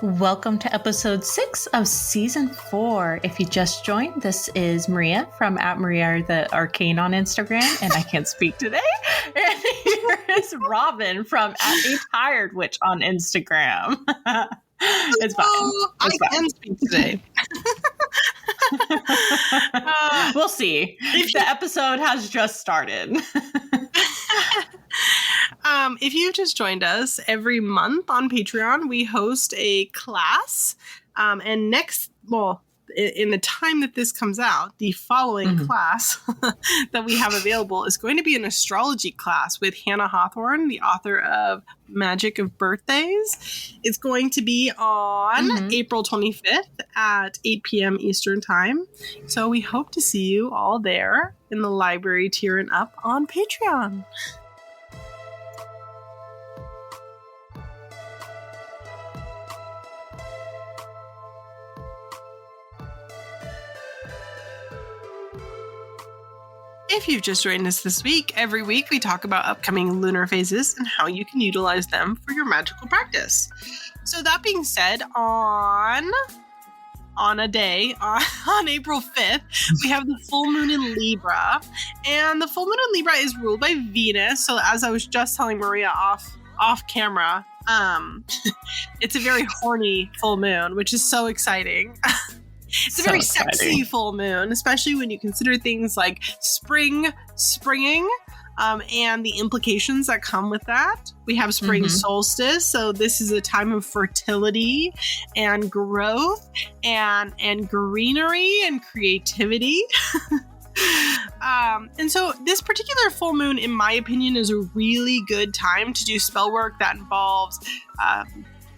Welcome to episode 6 of season 4. If you just joined, this is Maria from @Maria the Arcane on Instagram, and I can't speak today. And here is Robin from @ATiredWitch on Instagram. It's fine. I can speak today. We'll see. The episode has just started. If you've just joined us, every month on Patreon, we host a class. And in the time that this comes out, the following class that we have available is going to be an astrology class with Hannah Hawthorne, the author of Magic of Birthdays. It's going to be on April 25th at 8 p.m. Eastern Time. So we hope to see you all there in the library tier and up on Patreon. If you've just joined us this week, every week we talk about upcoming lunar phases and how you can utilize them for your magical practice. So that being said, on April 5th, we have the full moon in Libra. And the full moon in Libra is ruled by Venus. So as I was just telling Maria off camera, it's a very horny full moon, which is so exciting. It's a very sexy full moon, especially when you consider things like springing, and the implications that come with that. We have spring solstice, so this is a time of fertility and growth and greenery and creativity. And so this particular full moon, in my opinion, is a really good time to do spell work that involves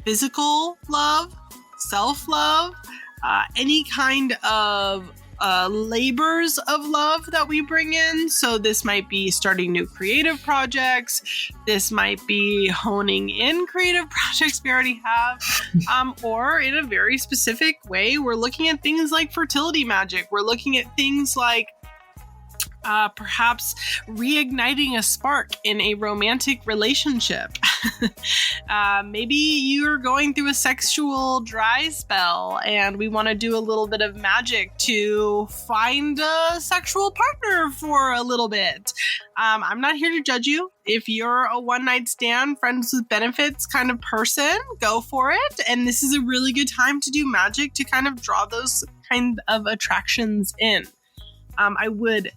physical love, self-love, any kind of labors of love that we bring in. So this might be starting new creative projects. This might be honing in creative projects we already have. Or in a very specific way, we're looking at things like fertility magic. We're looking at things like perhaps reigniting a spark in a romantic relationship. Maybe you're going through a sexual dry spell and we want to do a little bit of magic to find a sexual partner for a little bit. I'm not here to judge you. If you're a one-night stand, friends with benefits kind of person, go for it. And this is a really good time to do magic to kind of draw those kind of attractions in. I would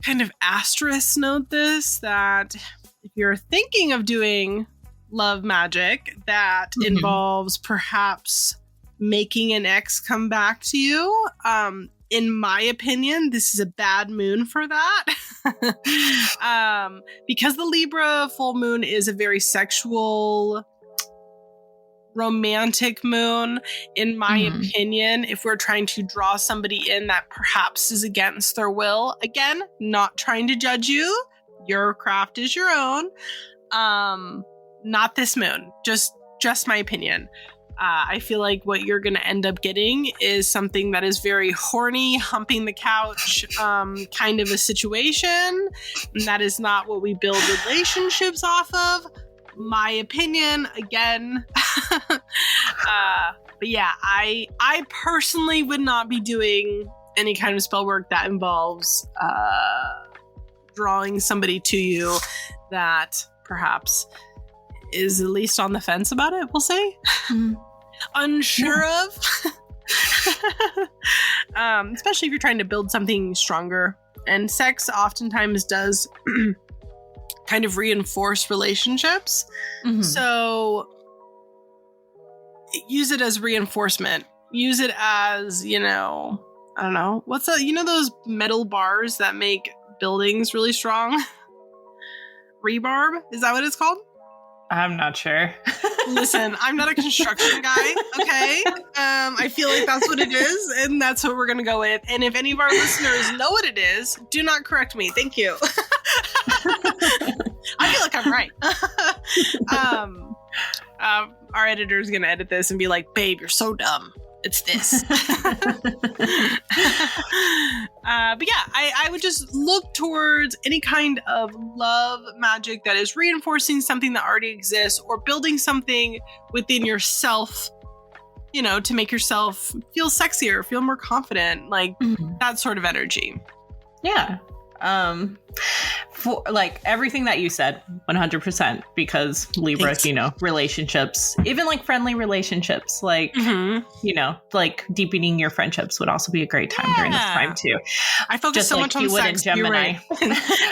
kind of asterisk note this, that if you're thinking of doing love magic that involves perhaps making an ex come back to you, in my opinion, this is a bad moon for that. Because the Libra full moon is a very sexual, romantic moon, in my opinion, if we're trying to draw somebody in that perhaps is against their will, again, not trying to judge you, your craft is your own, not this moon, just my opinion. I feel like what you're going to end up getting is something that is very horny, humping the couch kind of a situation, and that is not what we build relationships off of. My opinion, again. But yeah, I personally would not be doing any kind of spell work that involves drawing somebody to you that perhaps is at least on the fence about it, we'll say. Unsure of. Especially if you're trying to build something stronger. And sex oftentimes does kind of reinforce relationships. So use it as reinforcement. Use it as, I don't know, what's that? Those metal bars that make buildings really strong? Rebarb? Is that what it's called? I'm not sure. Listen, I'm not a construction guy, okay? I feel like that's what it is, and that's what we're going to go with. And if any of our listeners know what it is, do not correct me. Thank you. I feel like I'm right. Our editor's going to edit this and be like, babe, you're so dumb. It's this. But yeah, I would just look towards any kind of love magic that is reinforcing something that already exists or building something within yourself, you know, to make yourself feel sexier, feel more confident, like that sort of energy. Yeah. For like everything that you said, 100%, because Libra, Thanks. you know, relationships, even like friendly relationships, like, you know, like deepening your friendships would also be a great time during this time too. I focus Just so like much on you would in sex. You're Gemini. right.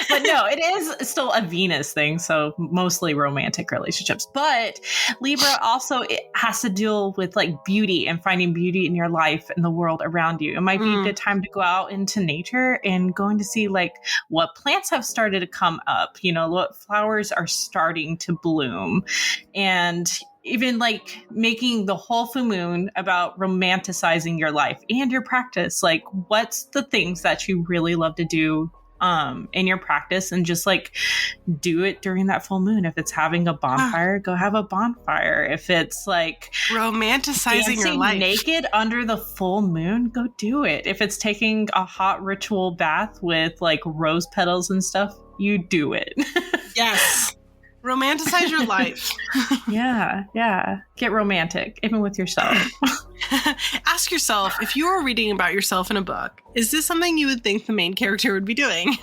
But no, it is still a Venus thing. So mostly romantic relationships. But Libra also it has to deal with like beauty and finding beauty in your life and the world around you. It might be a good time to go out into nature and going to see like what plants have started to come up, you know, what flowers are starting to bloom, and even like making the whole full moon about romanticizing your life and your practice. Like, what's the things that you really love to do in your practice, and just like do it during that full moon. If it's having a bonfire, go have a bonfire. If it's like romanticizing your life naked under the full moon, go do it. If it's taking a hot ritual bath with like rose petals and stuff, you do it. Yes. Romanticize your life. Yeah. Get romantic, even with yourself. Ask yourself, if you were reading about yourself in a book, is this something you would think the main character would be doing?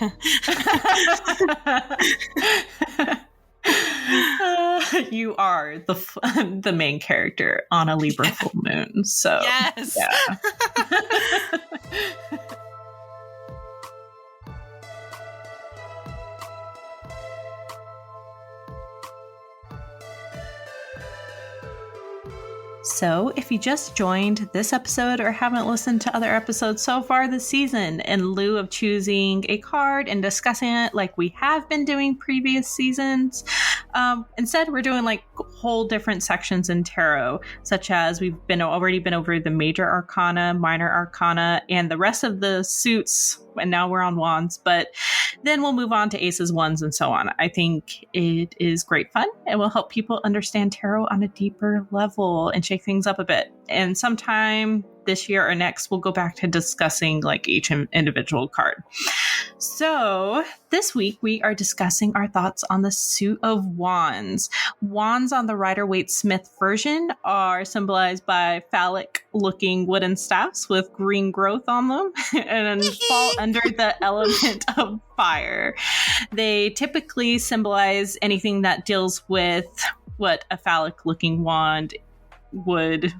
You are the main character on a Libra full moon. So yes. Yeah. So, if you just joined this episode or haven't listened to other episodes so far this season, in lieu of choosing a card and discussing it like we have been doing previous seasons, instead we're doing like whole different sections in tarot, such as we've already been over the major arcana, minor arcana, and the rest of the suits, and now we're on wands, but then we'll move on to aces, wands, and so on. I think it is great fun and will help people understand tarot on a deeper level and shake things up a bit. And sometime this year or next, we'll go back to discussing like each individual card. So this week we are discussing our thoughts on the suit of wands. Wands on the Rider-Waite-Smith version are symbolized by phallic looking wooden staffs with green growth on them and fall under the element of fire. They typically symbolize anything that deals with what a phallic looking wand would,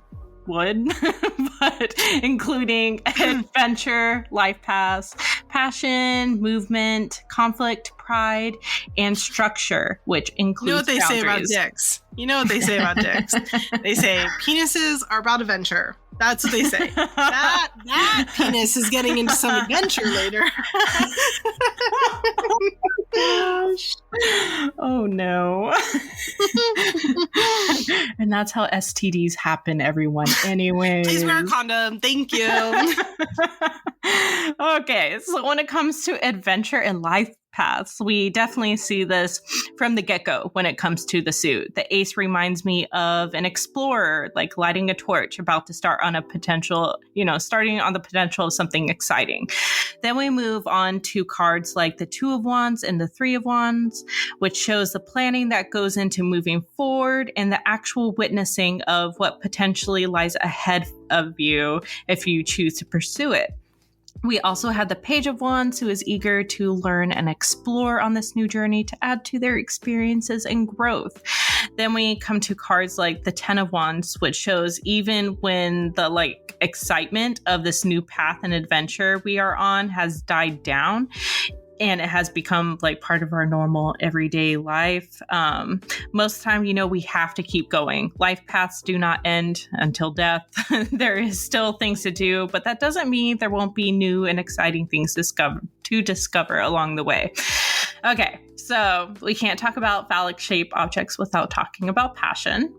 but including adventure, life paths, passion, movement, conflict, pride, and structure, which includes You know what they boundaries. say about dicks. You know what they say about dicks. They say penises are about adventure. That's what they say. That penis is getting into some adventure later. Gosh. Oh no. And that's how STDs happen, everyone. Anyways. Please wear a condom. Thank you. Okay, so when it comes to adventure and life paths, we definitely see this from the get-go when it comes to the suit. The ace reminds me of an explorer, like lighting a torch, about to start on a potential, starting on the potential of something exciting. Then we move on to cards like the Two of Wands and the Three of Wands, which shows the planning that goes into moving forward and the actual witnessing of what potentially lies ahead of you if you choose to pursue it. We also had the Page of Wands, who is eager to learn and explore on this new journey to add to their experiences and growth. Then we come to cards like the Ten of Wands, which shows even when the excitement of this new path and adventure we are on has died down, and it has become part of our normal everyday life. Most of the time, we have to keep going. Life paths do not end until death. There is still things to do, but that doesn't mean there won't be new and exciting things to discover along the way. Okay, so we can't talk about phallic shaped objects without talking about passion.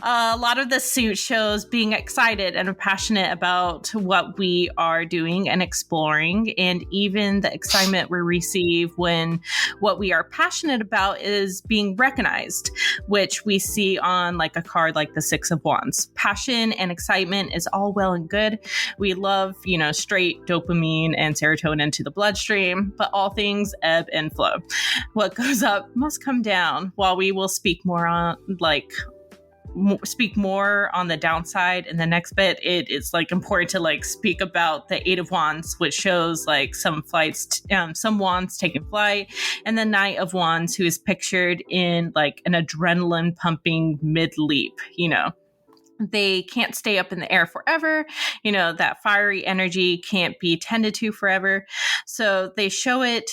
A lot of the suit shows being excited and passionate about what we are doing and exploring, and even the excitement we receive when what we are passionate about is being recognized, which we see on like a card like the Six of Wands. Passion and excitement is all well and good. We love, straight dopamine and serotonin into the bloodstream, but all things ebb and flow. What goes up must come down. While we will speak more on the downside in the next bit, it is like important to like speak about the Eight of Wands, which shows like some wands taking flight, and the Knight of Wands, who is pictured in like an adrenaline pumping mid leap. They can't stay up in the air forever. That fiery energy can't be tended to forever. So they show it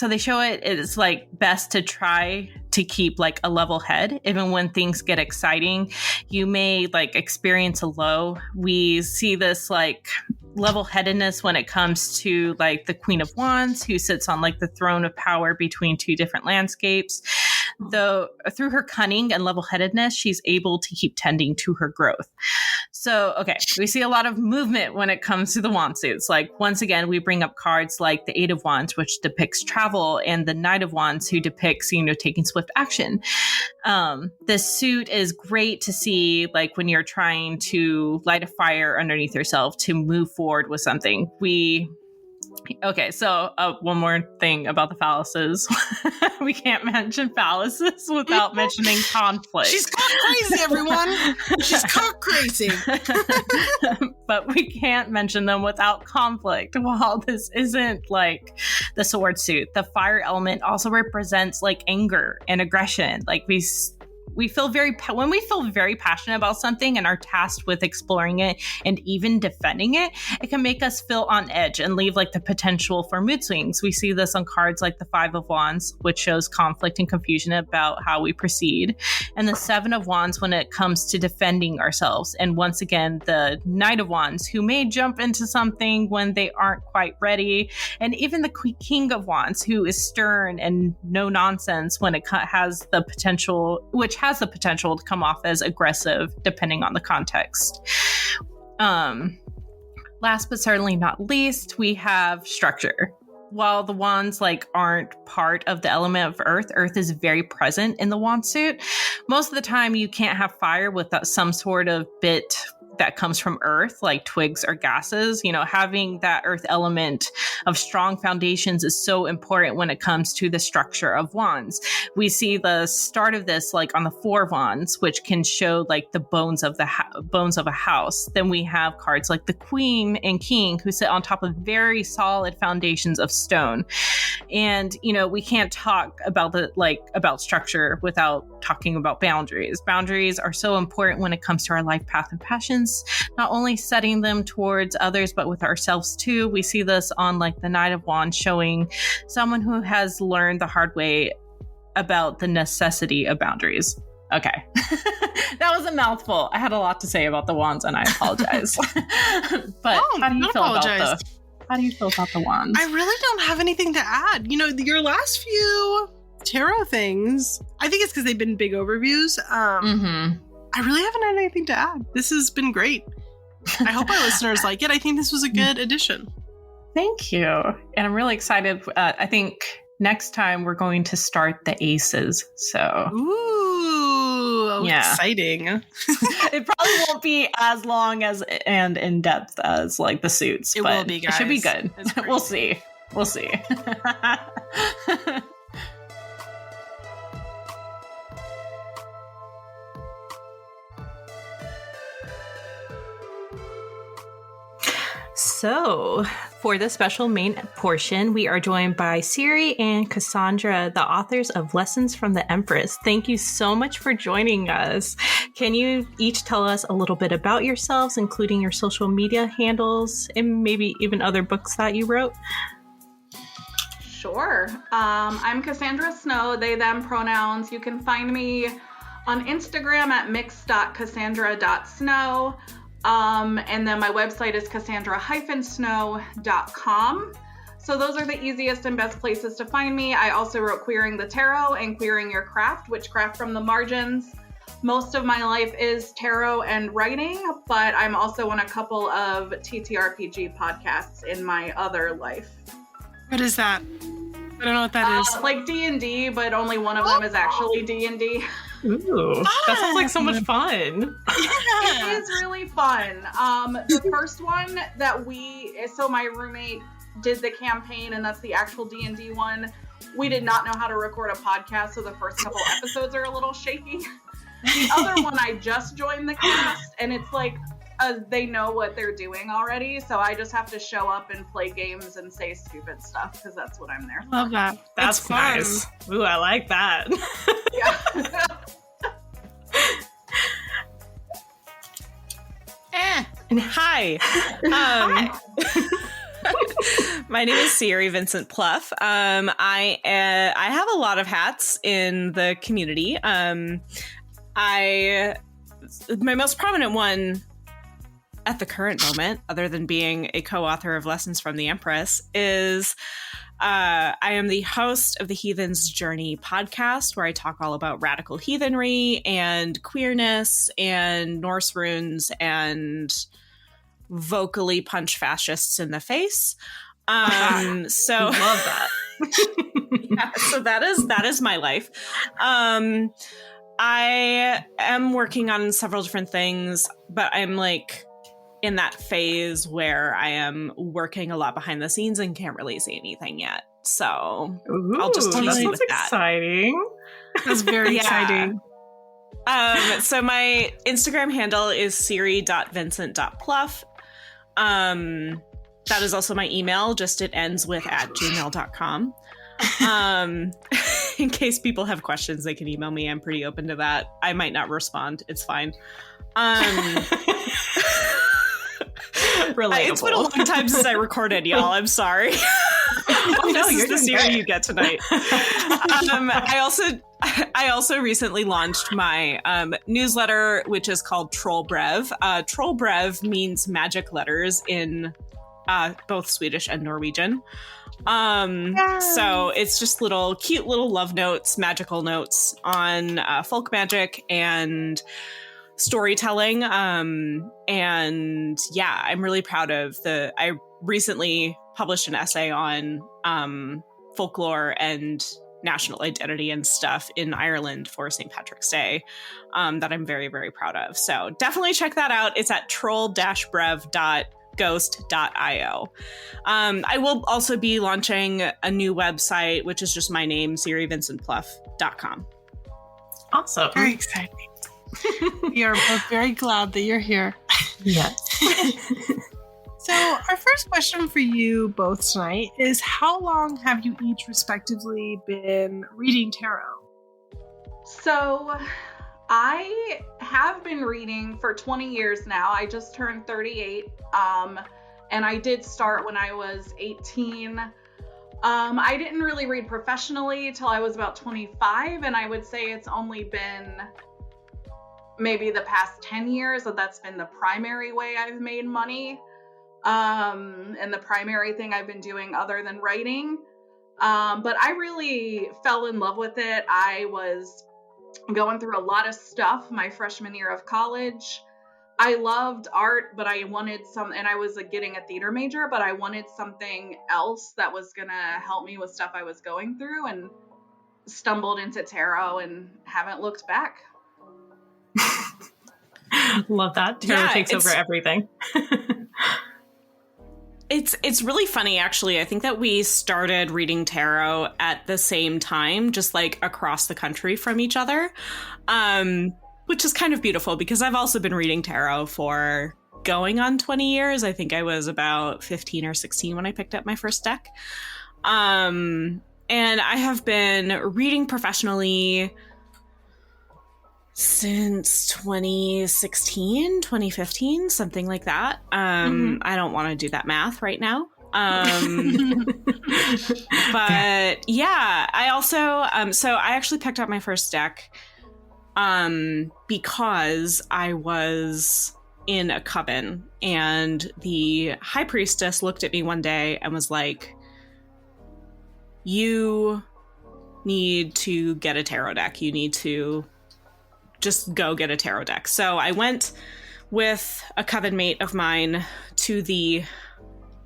it's like best to try to keep like a level head. Even when things get exciting, you may like experience a low. We see this like level-headedness when it comes to like the Queen of Wands, who sits on like the throne of power between two different landscapes. Though through her cunning and level-headedness, she's able to keep tending to her growth. So, okay, we see a lot of movement when it comes to the wand suits. Like, once again, we bring up cards like the Eight of Wands, which depicts travel, and the Knight of Wands, who depicts, taking swift action. This suit is great to see, like, when you're trying to light a fire underneath yourself to move forward with something. Okay, so one more thing about the phalluses. We can't mention phalluses without mentioning conflict. She's cock crazy, everyone. She's cock crazy. But we can't mention them without conflict. While this isn't like the sword suit, the fire element also represents like anger and aggression. Like when we feel very passionate about something and are tasked with exploring it and even defending it, it can make us feel on edge and leave like the potential for mood swings. We see this on cards like the Five of Wands, which shows conflict and confusion about how we proceed, and the Seven of Wands when it comes to defending ourselves. And once again, the Knight of Wands, who may jump into something when they aren't quite ready, and even the King of Wands, who is stern and no nonsense when it has the potential to come off as aggressive depending on the context. Last but certainly not least, we have structure. While the wands aren't part of the element of earth is very present in the wand suit. Most of the time you can't have fire without some sort of bit that comes from earth, like twigs or gases. Having that earth element of strong foundations is so important when it comes to the structure of wands. We see the start of this on the Four of Wands, which can show the bones of a house. Then we have cards like the Queen and King, who sit on top of very solid foundations of stone. And we can't talk about about structure without talking about boundaries. Boundaries are so important when it comes to our life path and passions. Not only setting them towards others, but with ourselves too. We see this on the Knight of Wands, showing someone who has learned the hard way about the necessity of boundaries. Okay. That was a mouthful. I had a lot to say about the wands, and I apologize. But how do you feel about the wands? I really don't have anything to add. Your last few tarot things, I think it's because they've been big overviews. I really haven't had anything to add. This has been great. I hope our listeners like it. I think this was a good addition. Thank you. And I'm really excited. I think next time we're going to start the aces. So, ooh, yeah. Exciting. It probably won't be as long and in depth as the suits. It will be, guys. It should be good. We'll see. So, for the special main portion, we are joined by Siri and Cassandra, the authors of Lessons from the Empress. Thank you so much for joining us. Can you each tell us a little bit about yourselves, including your social media handles and maybe even other books that you wrote? Sure. I'm Cassandra Snow, they, them pronouns. You can find me on Instagram at mix.cassandra.snow. And then my website is cassandra-snow.com. So those are the easiest and best places to find me. I also wrote Queering the Tarot and Queering Your Craft, Witchcraft from the Margins. most of my life is tarot and writing, but I'm also on a couple of TTRPG podcasts in my other life. What is that? I don't know what that is. Like D&D, but only one of them is actually D&D. Ooh, that sounds like so much fun. It is really fun. The first one that so my roommate did the campaign, and that's the actual D&D one. We did not know how to record a podcast, so the first couple episodes are a little shaky. The other one, I just joined the cast, and it's like they know what they're doing already, so I just have to show up and play games and say stupid stuff, because that's what I'm there for. Love that. That's fun. Nice. Ooh, I like that. Yeah. And hi. Hi. My name is Siri, Vincent Plouff. I have a lot of hats in the community. My most prominent one at the current moment, other than being a co-author of Lessons from the Empress, is I am the host of the Heathen's Journey podcast, where I talk all about radical heathenry and queerness and Norse runes and vocally punch fascists in the face. So love that. Yeah, so that is my life. I am working on several different things, but I'm like in that phase where I am working a lot behind the scenes and can't really say anything yet. So I'll just tease you with that. Exciting. That's very exciting. So my Instagram handle is siri.vincent.plouff. That is also my email, just it ends with @gmail.com. In case people have questions, they can email me. I'm pretty open to that. I might not respond. It's fine. Relatable. It's been a long time since I recorded, y'all. I'm sorry. Oh, no, this is the Siri you get tonight. I also recently launched my newsletter, which is called Trollbrev. Trollbrev means magic letters in both Swedish and Norwegian. So it's just cute little love notes, magical notes on folk magic and storytelling. And yeah, I'm really proud of I recently published an essay on folklore and national identity and stuff in Ireland for St. Patrick's Day that I'm very, very proud of. So definitely check that out. It's at troll-brev.ghost.io. I will also be launching a new website, which is just my name, sirivincentplouff.com. Awesome. Very exciting. We are both very glad that you're here. Yes. So our first question for you both tonight is, how long have you each respectively been reading tarot? So I have been reading for 20 years now. I just turned 38. And I did start when I was 18. I didn't really read professionally till I was about 25. And I would say it's only been maybe the past 10 years that's been the primary way I've made money. And the primary thing I've been doing other than writing. But I really fell in love with it. I was going through a lot of stuff my freshman year of college. I loved art, but I wanted and I was getting a theater major, but I wanted something else that was going to help me with stuff I was going through, and stumbled into tarot and haven't looked back. Love that. Tarot takes over everything. It's really funny, actually. I think that we started reading tarot at the same time, just like across the country from each other, which is kind of beautiful because I've also been reading tarot for going on 20 years. I think I was about 15 or 16 when I picked up my first deck. And I have been reading professionally since 2016, 2015, something like that. I don't want to do that math right now. But yeah, I also, so I actually picked up my first deck because I was in a coven, and the high priestess looked at me one day and was like, "You need to get a tarot deck. You need to just go get a tarot deck. So I went with a coven mate of mine to the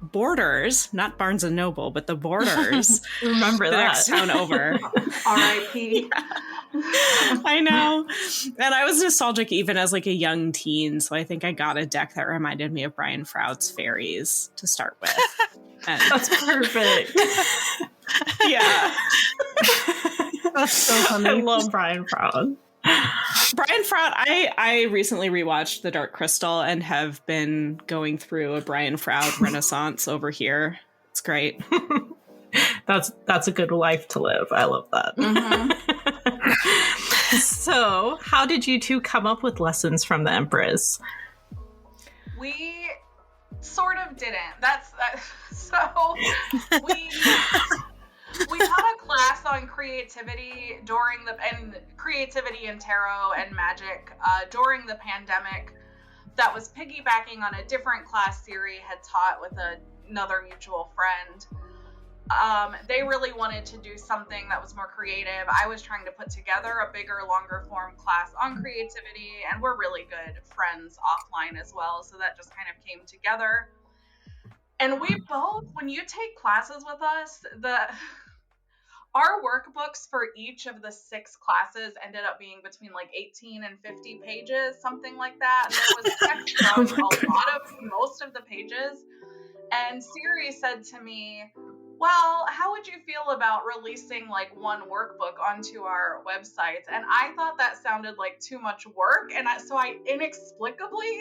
Borders, not Barnes and Noble, but the Borders. Remember the that. next town over. R.I.P. Yeah. I know. And I was nostalgic even as like a young teen. So I think I got a deck that reminded me of Brian Froud's Fairies to start with. And That's perfect. yeah. That's so funny. I love Brian Froud. Brian Froud, I recently rewatched The Dark Crystal and have been going through a Brian Froud renaissance over here. It's great. That's a good life to live. I love that. Mm-hmm. So, how did you two come up with lessons from the Empress? We sort of didn't. So we taught a class on creativity creativity and tarot and magic during the pandemic that was piggybacking on a different class Siri had taught with another mutual friend. They really wanted to do something that was more creative. I was trying to put together a bigger, longer form class on creativity, and we're really good friends offline as well, so that just kind of came together. And we both, when you take classes with us, our workbooks for each of the 6 classes ended up being between like 18 and 50 pages, something like that. And there was text on most of the pages. And Siri said to me, well, how would you feel about releasing like one workbook onto our website? And I thought that sounded like too much work. And so I inexplicably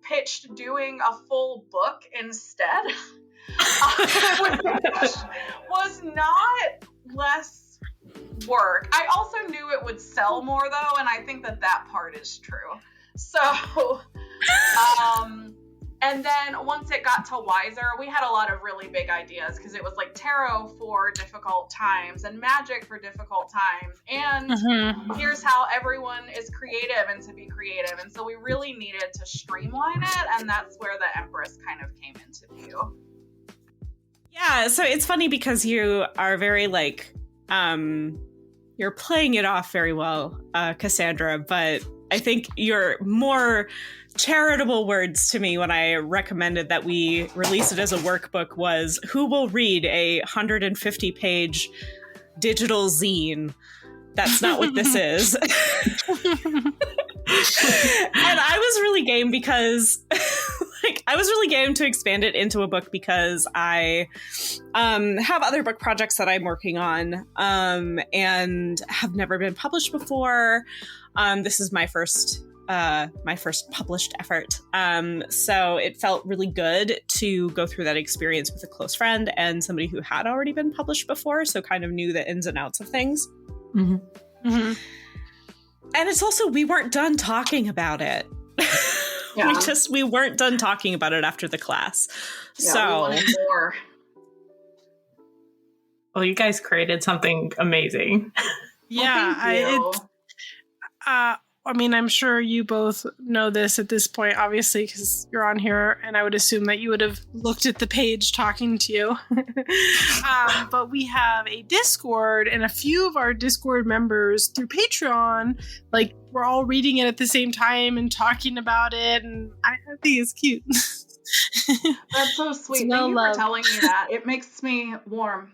pitched doing a full book instead, which was not less work. I also knew it would sell more though, and I think that part is true. So, and then once it got to Wiser, we had a lot of really big ideas because it was like tarot for difficult times and magic for difficult times. And here's how everyone is creative and to be creative. And so we really needed to streamline it. And that's where the Empress kind of came into view. Yeah. So it's funny because you are very like, you're playing it off very well, Cassandra, but I think your more charitable words to me when I recommended that we release it as a workbook was, who will read a 150-page digital zine? That's not what this is. And I was really game because I was really game to expand it into a book because I have other book projects that I'm working on and have never been published before. This is my first published effort. So it felt really good to go through that experience with a close friend and somebody who had already been published before, so kind of knew the ins and outs of things. Mm-hmm. Mm-hmm. And it's also, we weren't done talking about it. Yeah. we weren't done talking about it after the class. Yeah, so we wanted more. Well, you guys created something amazing. Yeah, I mean, I'm sure you both know this at this point, obviously, because you're on here, and I would assume that you would have looked at the page talking to you. But we have a Discord, and a few of our Discord members through Patreon, like, we're all reading it at the same time and talking about it, and I think it's cute. That's so sweet. Thank you for telling me that. It makes me warm.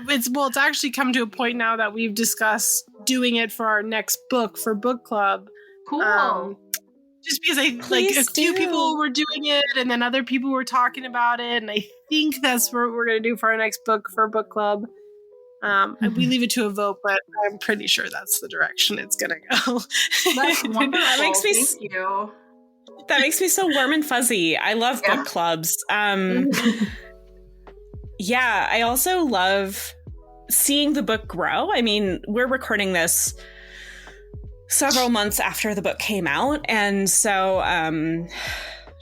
It's actually come to a point now that we've discussed doing it for our next book for book club. Cool. Just because a few people were doing it and then other people were talking about it, and I think that's what we're going to do for our next book for book club. And we leave it to a vote, but I'm pretty sure that's the direction it's going to go. That's wonderful. That makes me so warm and fuzzy. I love book clubs. Yeah, I also love seeing the book grow. I mean, we're recording this several months after the book came out. And so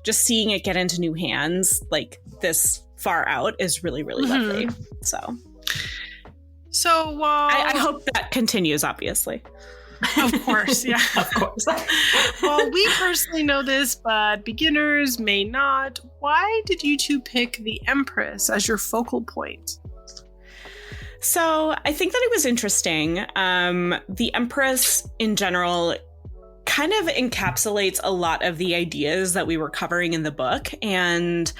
just seeing it get into new hands like this far out is really, really lovely. So I hope that continues, obviously. Of course, yeah. Of course. Well, we personally know this, but beginners may not. Why did you two pick the Empress as your focal point? So I think that it was interesting. The Empress in general kind of encapsulates a lot of the ideas that we were covering in the book. And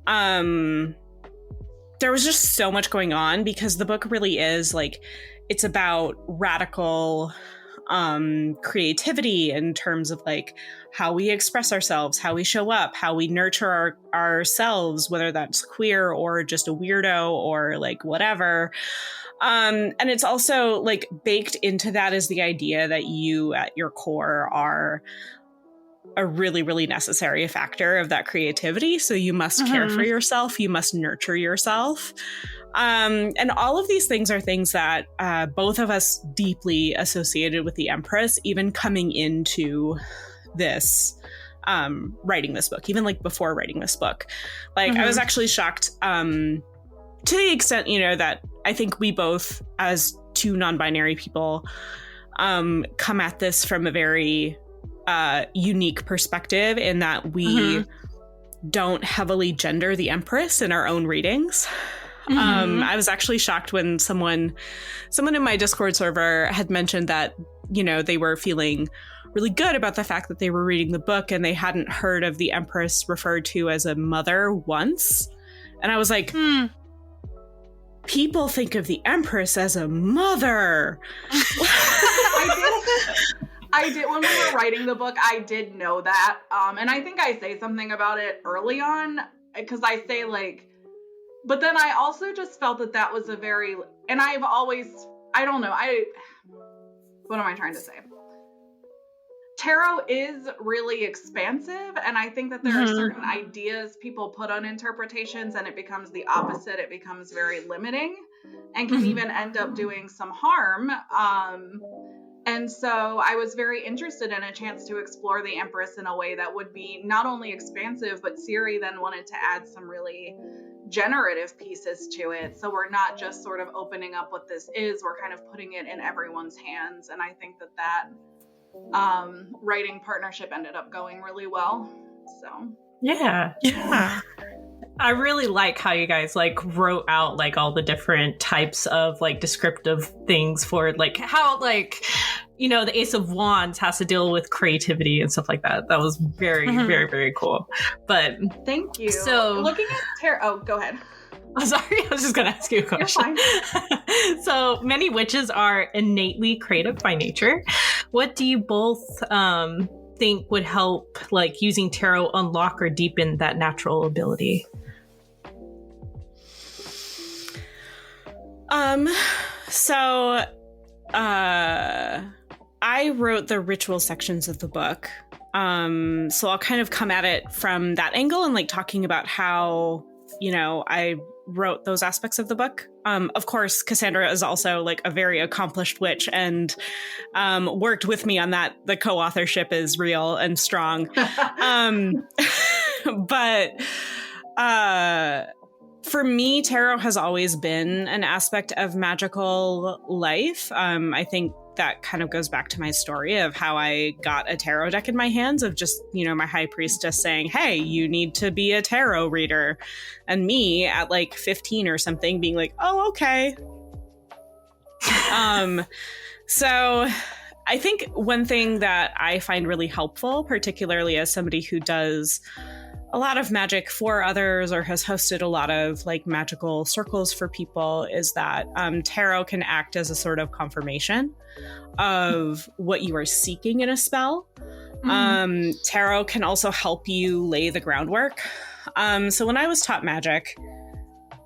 there was just so much going on because the book really is like, it's about radical creativity in terms of like how we express ourselves, how we show up, how we nurture ourselves, whether that's queer or just a weirdo or like whatever. And it's also like baked into that is the idea that you at your core are a really, really necessary factor of that creativity. So you must care for yourself. You must nurture yourself. And all of these things are things that both of us deeply associated with the Empress, even coming into this, writing this book, even like before writing this book. Like I was actually shocked to the extent, you know, that I think we both as two non-binary people come at this from a very unique perspective in that we don't heavily gender the Empress in our own readings. I was actually shocked when someone in my Discord server had mentioned that, you know, they were feeling really good about the fact that they were reading the book and they hadn't heard of the Empress referred to as a mother once. And I was like, people think of the Empress as a mother. I did when we were writing the book, I did know that. And I think I say something about it early on because I say like, but then I also just felt that was a very, and I've always, I don't know, what am I trying to say? Tarot is really expansive, and I think that there are certain ideas people put on interpretations and it becomes the opposite. It becomes very limiting and can even end up doing some harm. And so I was very interested in a chance to explore the Empress in a way that would be not only expansive, but Siri then wanted to add some really generative pieces to it. So we're not just sort of opening up what this is, we're kind of putting it in everyone's hands. And I think that writing partnership ended up going really well. So yeah. I really like how you guys like wrote out like all the different types of like descriptive things for like how like, you know, the Ace of Wands has to deal with creativity and stuff like that. That was very, very, very cool. But thank you. So looking at tarot, oh, go ahead. I'm sorry, I was just going to ask you a question. You're fine. So many witches are innately creative by nature. What do you both think would help like using tarot unlock or deepen that natural ability? So I wrote the ritual sections of the book. So I'll kind of come at it from that angle and like talking about how, you know, I wrote those aspects of the book. Of course, Cassandra is also like a very accomplished witch and worked with me on that. The co-authorship is real and strong. But for me, tarot has always been an aspect of magical life. I think that kind of goes back to my story of how I got a tarot deck in my hands of just, you know, my high priestess saying, hey, you need to be a tarot reader. And me at like 15 or something being like, oh, okay. So I think one thing that I find really helpful, particularly as somebody who does a lot of magic for others or has hosted a lot of like magical circles for people, is that tarot can act as a sort of confirmation of what you are seeking in a spell. Tarot can also help you lay the groundwork. So when I was taught magic,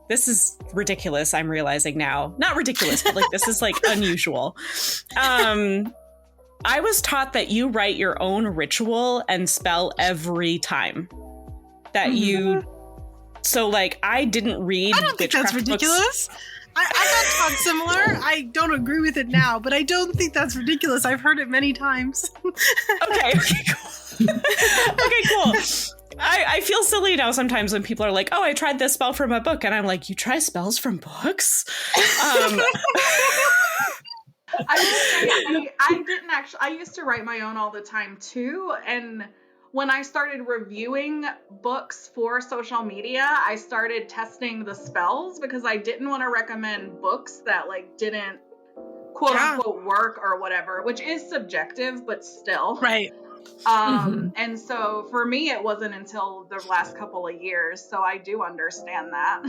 this is ridiculous, I'm realizing now. Not ridiculous, but like this is like unusual. I was taught that you write your own ritual and spell every time. That you, so like I didn't read. I don't think that's ridiculous. Books. I got taught similar. I don't agree with it now, but I don't think that's ridiculous. I've heard it many times. Okay, cool. Okay, cool. I feel silly now sometimes when people are like, oh, I tried this spell from a book. And I'm like, you try spells from books? I didn't actually, I used to write my own all the time too. And when I started reviewing books for social media, I started testing the spells because I didn't want to recommend books that like didn't quote unquote work or whatever, which is subjective, but still. Right. And so for me, it wasn't until the last couple of years. So I do understand that.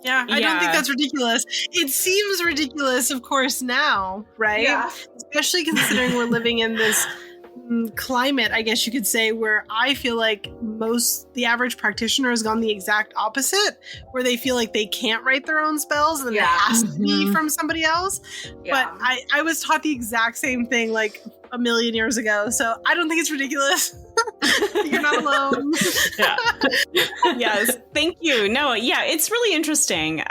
Yeah, I don't think that's ridiculous. It seems ridiculous, of course, now, right? Yeah. Especially considering we're living in this climate, I guess you could say, where I feel like the average practitioner has gone the exact opposite, where they feel like they can't write their own spells and it has to be from somebody else. Yeah. But I was taught the exact same thing like a million years ago, so I don't think it's ridiculous. You're not alone. Yes, thank you. No, yeah, it's really interesting.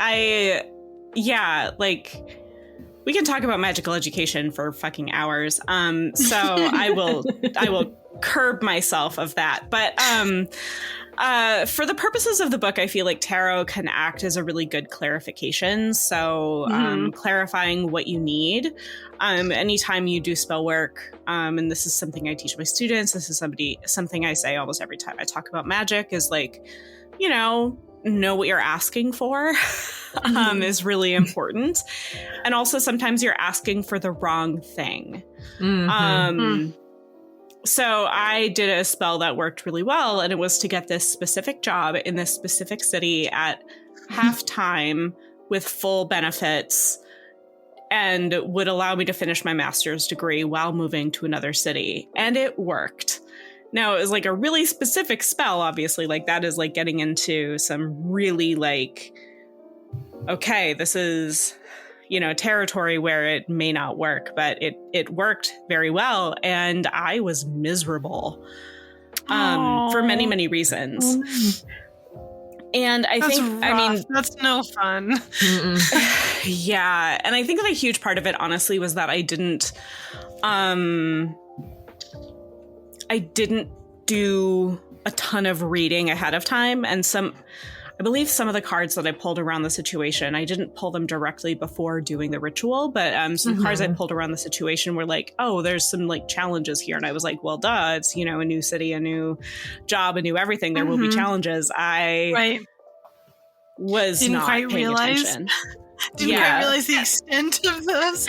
We can talk about magical education for fucking hours. So I will curb myself of that. But for the purposes of the book, I feel like tarot can act as a really good clarification. So clarifying what you need. Anytime you do spell work, and this is something I teach my students, this is something I say almost every time I talk about magic is like, know what you're asking for is really important. And also sometimes you're asking for the wrong thing. So I did a spell that worked really well, and it was to get this specific job in this specific city at half-time with full benefits and would allow me to finish my master's degree while moving to another city. And it worked. Now, it was like a really specific spell, obviously. Like, that is like getting into some really like, okay, this is, territory where it may not work, but it worked very well. And I was miserable for many, many reasons. And that's no fun. Yeah. And I think that a huge part of it, honestly, was that I didn't do a ton of reading ahead of time. And I believe some of the cards that I pulled around the situation, I didn't pull them directly before doing the ritual, but some cards I pulled around the situation were like, oh, there's some like challenges here. And I was like, well, duh, it's, a new city, a new job, a new everything. There will be challenges. I was not quite paying attention. Didn't quite realize the extent of this.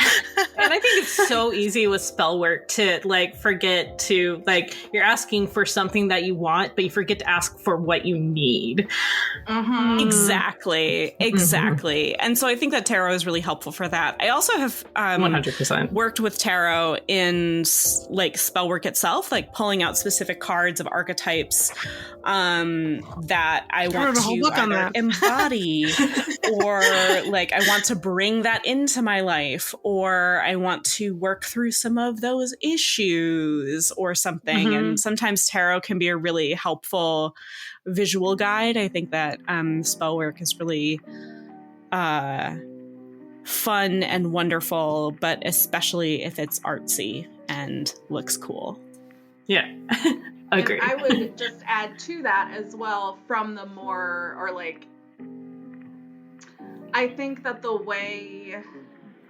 And I think it's so easy with spell work to like forget to like you're asking for something that you want, but you forget to ask for what you need. Exactly. And so I think that tarot is really helpful for that. I also have 100% worked with tarot in like spell work itself, like pulling out specific cards of archetypes that I want to either embody or like I want to bring that into my life, or I want to work through some of those issues or something. And sometimes tarot can be a really helpful visual guide. I think that spell work is really fun and wonderful, but especially if it's artsy and looks cool. Yeah. Agree. And I would just add to that as well from the more, or like, I think that the way,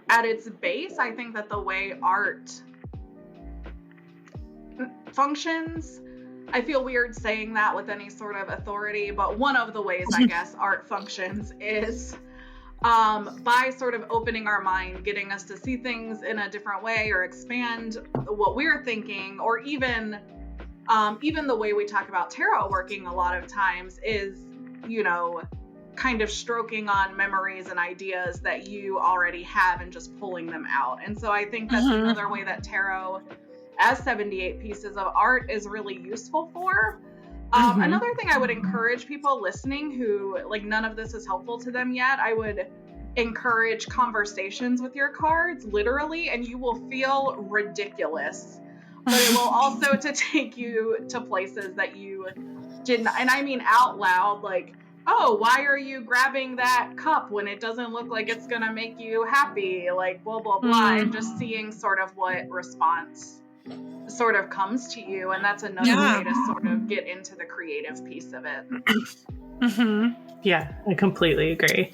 at its base, I think that the way art functions, I feel weird saying that with any sort of authority, but one of the ways, I guess, art functions is by sort of opening our mind, getting us to see things in a different way or expand what we're thinking, or even the way we talk about tarot working a lot of times is, kind of stroking on memories and ideas that you already have and just pulling them out. And so I think that's another way that tarot as 78 pieces of art is really useful for. Another thing I would encourage people listening who, like, none of this is helpful to them yet, I would encourage conversations with your cards, literally, and you will feel ridiculous. But it will also to take you to places that you didn't, and I mean out loud, like, oh, why are you grabbing that cup when it doesn't look like it's gonna make you happy? Like, blah, blah, blah. And just seeing sort of what response sort of comes to you. And that's another way to sort of get into the creative piece of it. Yeah, I completely agree.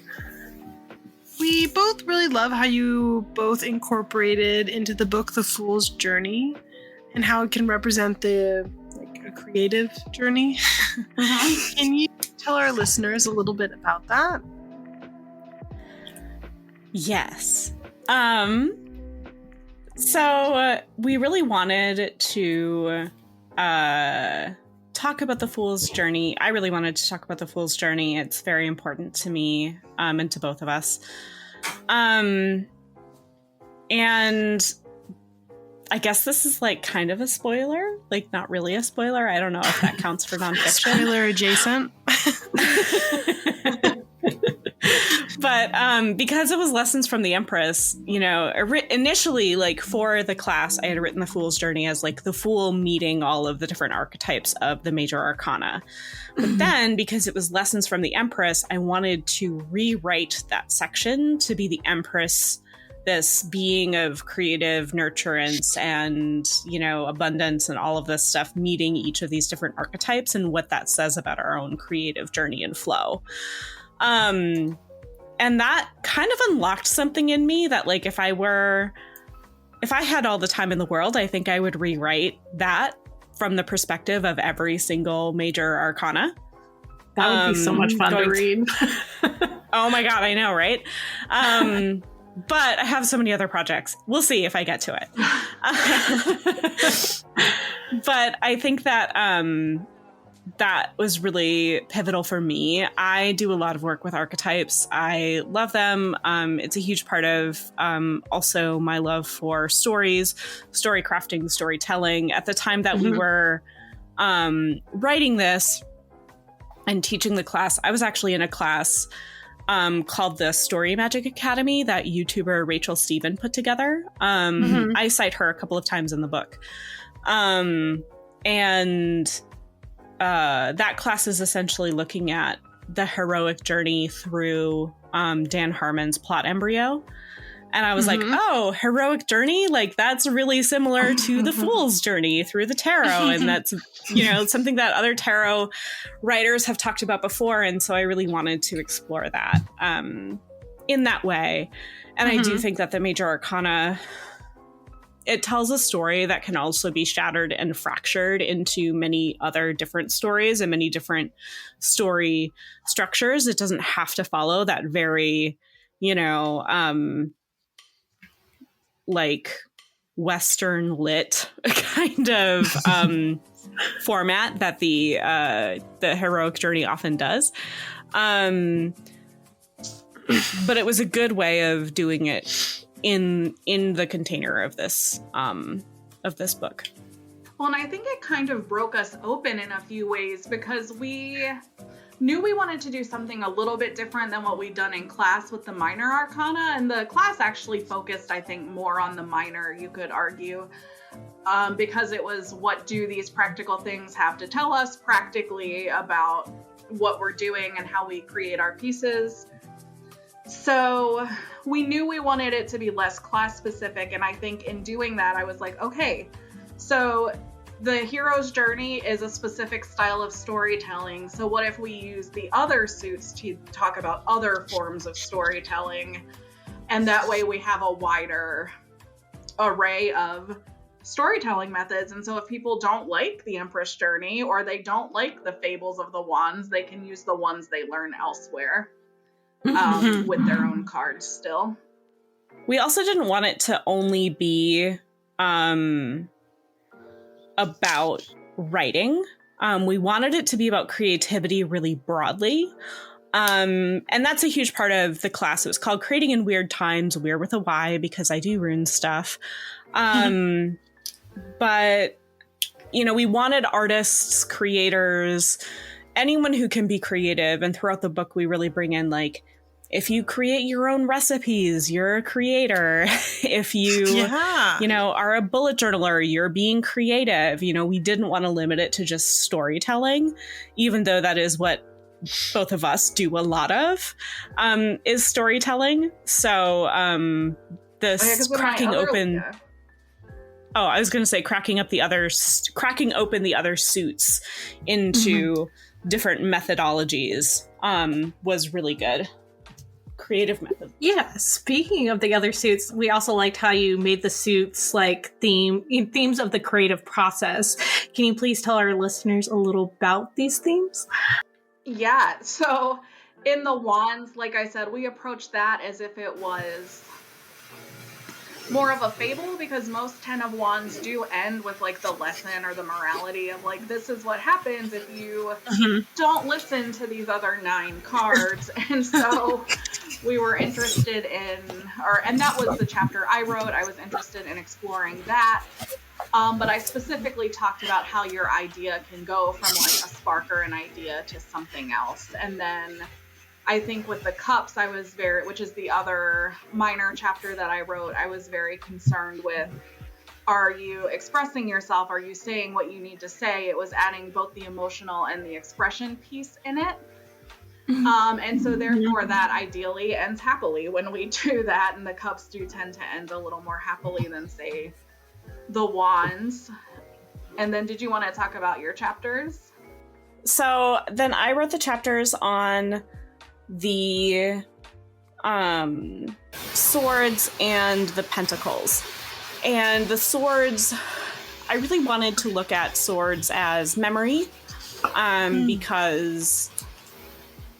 We both really love how you both incorporated into the book the Fool's Journey and how it can represent the creative journey. Can you tell our listeners a little bit about that? Yes. So we really wanted to talk about the Fool's Journey. I really wanted to talk about the Fool's Journey. It's very important to me and to both of us. And I guess this is like kind of a spoiler, like not really a spoiler. I don't know if that counts for nonfiction. Spoiler adjacent. But because it was lessons from the Empress, you know, initially, like for the class, I had written the Fool's Journey as like the Fool meeting all of the different archetypes of the major arcana. But then, because it was lessons from the Empress, I wanted to rewrite that section to be the Empress, this being of creative nurturance and, you know, abundance and all of this stuff, meeting each of these different archetypes and what that says about our own creative journey and flow. And that kind of unlocked something in me that, like, if I had all the time in the world, I think I would rewrite that from the perspective of every single major arcana. That would be so much fun to read. Oh my God, I know, right? But I have so many other projects. We'll see if I get to it. But I think that that was really pivotal for me. I do a lot of work with archetypes. I love them. It's a huge part of also my love for stories, story crafting, storytelling. At the time that we were writing this and teaching the class, I was actually in a class called the Story Magic Academy that YouTuber Rachel Steven put together. I cite her a couple of times in the book. And that class is essentially looking at the heroic journey through Dan Harmon's plot embryo. And I was like, oh, heroic journey? Like, that's really similar to the Fool's Journey through the tarot. And that's, you know, something that other tarot writers have talked about before. And so I really wanted to explore that in that way. And I do think that the major arcana, it tells a story that can also be shattered and fractured into many other different stories and many different story structures. It doesn't have to follow that very, you know, like Western lit kind of format that the heroic journey often does. But it was a good way of doing it in the container of this book. Well, and I think it kind of broke us open in a few ways because we knew we wanted to do something a little bit different than what we'd done in class with the minor arcana. And the class actually focused, I think, more on the minor, you could argue, because it was what do these practical things have to tell us practically about what we're doing and how we create our pieces. So we knew we wanted it to be less class specific. And I think in doing that, I was like, okay, so the hero's journey is a specific style of storytelling. So what if we use the other suits to talk about other forms of storytelling? And that way we have a wider array of storytelling methods. And so if people don't like the Empress journey or they don't like the fables of the wands, they can use the ones they learn elsewhere. With their own cards still. We also didn't want it to only be about writing. We wanted it to be about creativity really broadly. And that's a huge part of the class. It was called Creating in Weird Times, Weird with a Y, because I do rune stuff. But, you know, we wanted artists, creators, anyone who can be creative. And throughout the book, we really bring in, like, if you create your own recipes, you're a creator. If you, you know, are a bullet journaler, you're being creative. You know, we didn't want to limit it to just storytelling, even though that is what both of us do a lot of, is storytelling. So this cracking open... Oh, I was going to say cracking open the other suits into different methodologies was really good. creative method. Yeah, speaking of the other suits, we also liked how you made the suits like themes of the creative process. Can you please tell our listeners a little about these themes? Yeah, so in the wands, like I said, we approached that as if it was more of a fable, because most 10 of Wands do end with like the lesson or the morality of like, this is what happens if you don't listen to these other 9 cards. And so we were interested in, and that was the chapter I wrote. I was interested in exploring that. But I specifically talked about how your idea can go from like a spark or an idea to something else. And then I think with the cups, I was which is the other minor chapter that I wrote, I was very concerned with, are you expressing yourself? Are you saying what you need to say? It was adding both the emotional and the expression piece in it. And so therefore that ideally ends happily when we do that. And the cups do tend to end a little more happily than, say, the wands. And then did you want to talk about your chapters? So then I wrote the chapters on the swords and the pentacles. And the swords, I really wanted to look at swords as memory, because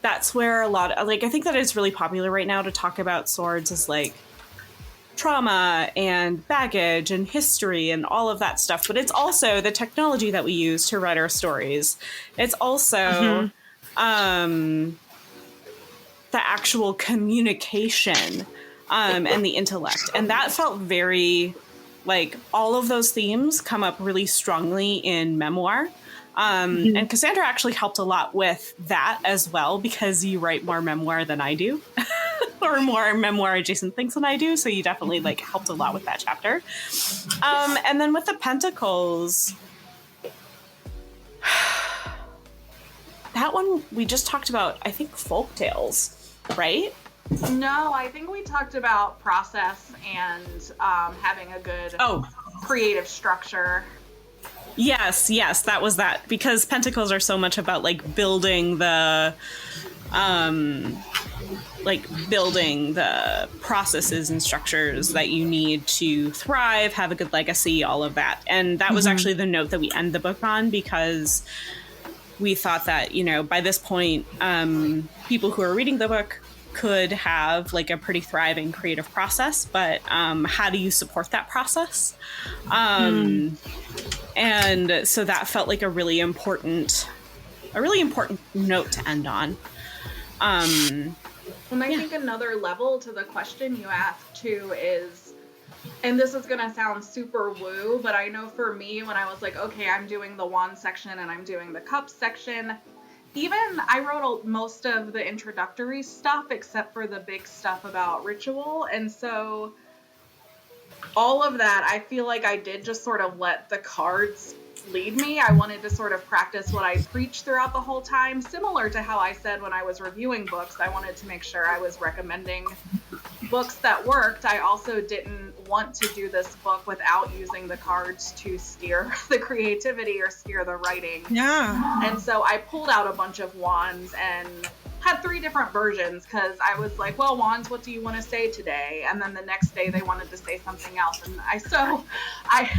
that's where a lot of, like, I think that it's really popular right now to talk about swords as like trauma and baggage and history and all of that stuff, but it's also the technology that we use to write our stories. It's also the actual communication and the intellect. And that felt very, like, all of those themes come up really strongly in memoir. And Cassandra actually helped a lot with that as well, because you write more memoir than I do. Or more memoir adjacent things than I do. So you definitely like helped a lot with that chapter. And then with the pentacles, that one we just talked about, I think, folk tales, right? No, I think we talked about process and having a good creative structure. Yes, that was that, because pentacles are so much about like building the processes and structures that you need to thrive, have a good legacy, all of that. And that was actually the note that we end the book on, because we thought that, you know, by this point, people who are reading the book could have like a pretty thriving creative process, but how do you support that process? And so that felt like a really important note to end on. And I think another level to the question you asked too is, and this is going to sound super woo, but I know for me, when I was like, okay, I'm doing the wand section and I'm doing the cup section, even I wrote most of the introductory stuff except for the big stuff about ritual. And so all of that, I feel like I did just sort of let the cards lead me. I wanted to sort of practice what I preached throughout the whole time, similar to how I said when I was reviewing books, I wanted to make sure I was recommending books that worked. I also didn't want to do this book without using the cards to steer the creativity or steer the writing. Yeah. And so I pulled out a bunch of wands and had 3 different versions, because I was like, well, wands, what do you want to say today? And then the next day they wanted to say something else. And I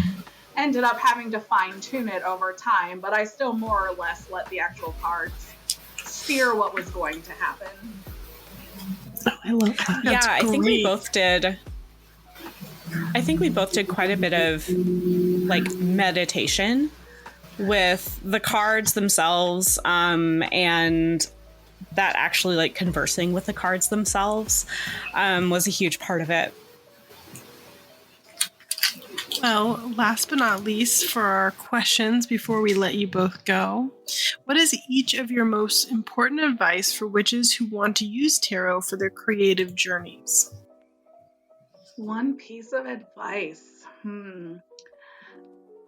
ended up having to fine tune it over time, but I still more or less let the actual cards steer what was going to happen. Oh, I love that. Yeah, I think we both did. I think we both did quite a bit of like meditation with the cards themselves, and that actually like conversing with the cards themselves was a huge part of it. Well, last but not least, for our questions before we let you both go, what is each of your most important advice for witches who want to use tarot for their creative journeys? One piece of advice.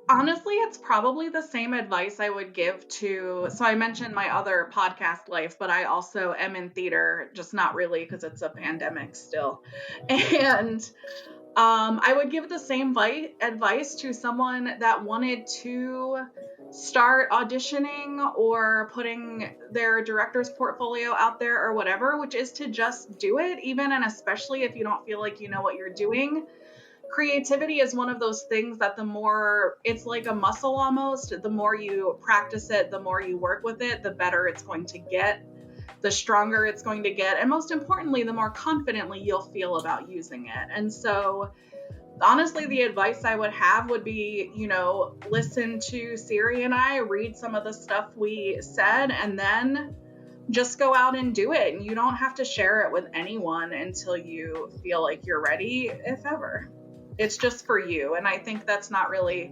Honestly, it's probably the same advice I would give to, so I mentioned my other podcast life, but I also am in theater, just not really because it's a pandemic still. And I would give the same advice to someone that wanted to start auditioning or putting their director's portfolio out there or whatever, which is to just do it, even and especially if you don't feel like you know what you're doing. Creativity is one of those things that the more, it's like a muscle almost, the more you practice it, the more you work with it, the better it's going to get, the stronger it's going to get, and most importantly, the more confidently you'll feel about using it. And so honestly, the advice I would have would be, listen to Siri and I, read some of the stuff we said, and then just go out and do it. And you don't have to share it with anyone until you feel like you're ready, if ever. It's just for you. And I think that's not really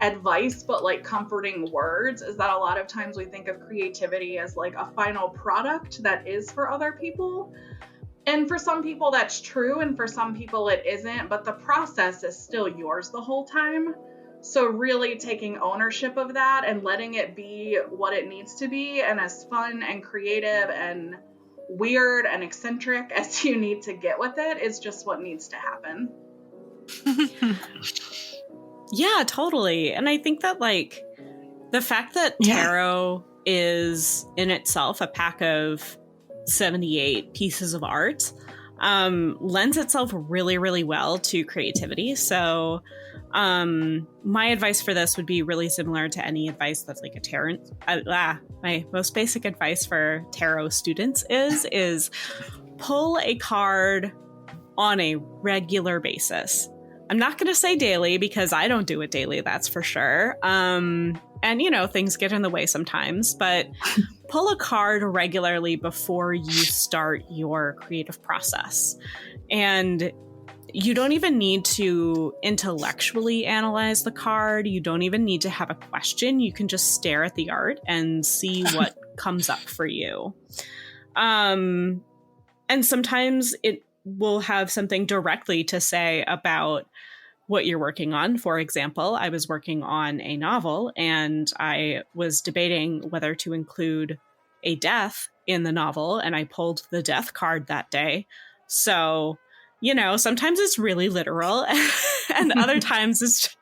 advice, but like comforting words, is that a lot of times we think of creativity as like a final product that is for other people. And for some people that's true, and for some people it isn't, but the process is still yours the whole time. So really taking ownership of that and letting it be what it needs to be, and as fun and creative and weird and eccentric as you need to get with it, is just what needs to happen. Yeah, totally. And I think that like the fact that tarot is in itself a pack of 78 pieces of art lends itself really, really well to creativity. So my advice for this would be really similar to any advice that's like a tarot. My most basic advice for tarot students is pull a card on a regular basis. I'm not going to say daily because I don't do it daily, that's for sure. And, things get in the way sometimes, but pull a card regularly before you start your creative process. And you don't even need to intellectually analyze the card. You don't even need to have a question. You can just stare at the art and see what comes up for you. And sometimes it will have something directly to say about what you're working on. For example, I was working on a novel and I was debating whether to include a death in the novel, and I pulled the death card that day. So, sometimes it's really literal and other times it's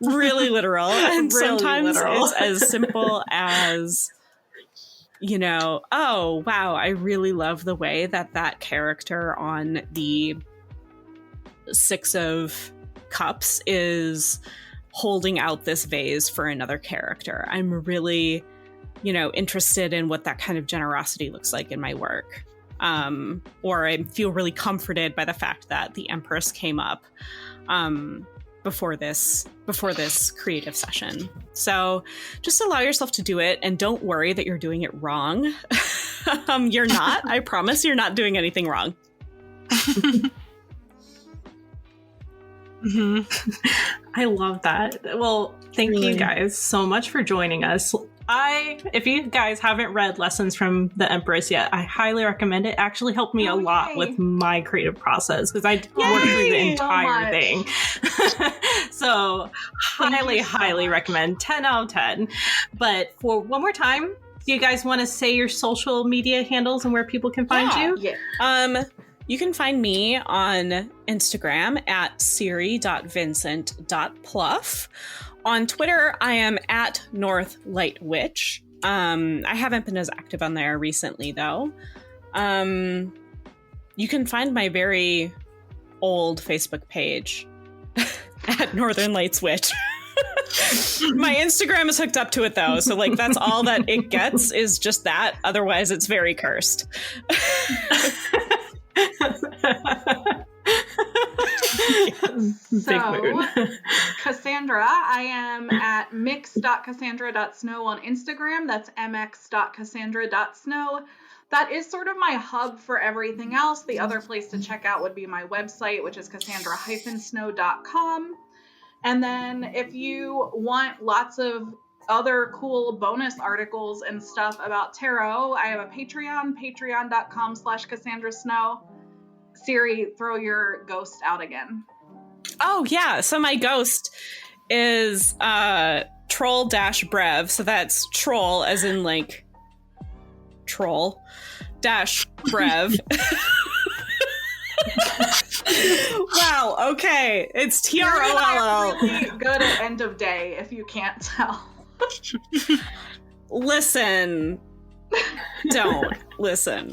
really literal. And really sometimes it's as simple as, oh, wow, I really love the way that character on the Six of Cups is holding out this vase for another character. I'm really, interested in what that kind of generosity looks like in my work. Or I feel really comforted by the fact that the Empress came up before this creative session. So just allow yourself to do it, and don't worry that you're doing it wrong. You're not. I promise you're not doing anything wrong. I love that. Well, thank you guys so much for joining us. If you guys haven't read Lessons from the Empress yet, I highly recommend it. It actually helped me a lot with my creative process because I worked through the entire thing. So highly recommend. 10 out of 10. But for one more time, do you guys want to say your social media handles and where people can find you? Yeah. You can find me on Instagram at siri.vincent.plouff. On Twitter, I am at NorthLightWitch. I haven't been as active on there recently, though. You can find my very old Facebook page at Northern Lights Witch. My Instagram is hooked up to it, though, so that's all that it gets is just that. Otherwise, it's very cursed. So, Cassandra, I am at mix.cassandra.snow on Instagram. That's mx.cassandra.snow. That is sort of my hub for everything else. The other place to check out would be my website, which is cassandra-snow.com. And then if you want lots of other cool bonus articles and stuff about tarot, I have a Patreon, patreon.com/CassandraSnow. Siri, throw your ghost out again. Oh, yeah. So my ghost is troll-brev. So that's troll as in troll-brev. Wow. Okay. It's TROLL. Really good at end of day, if you can't tell. Listen. Don't listen.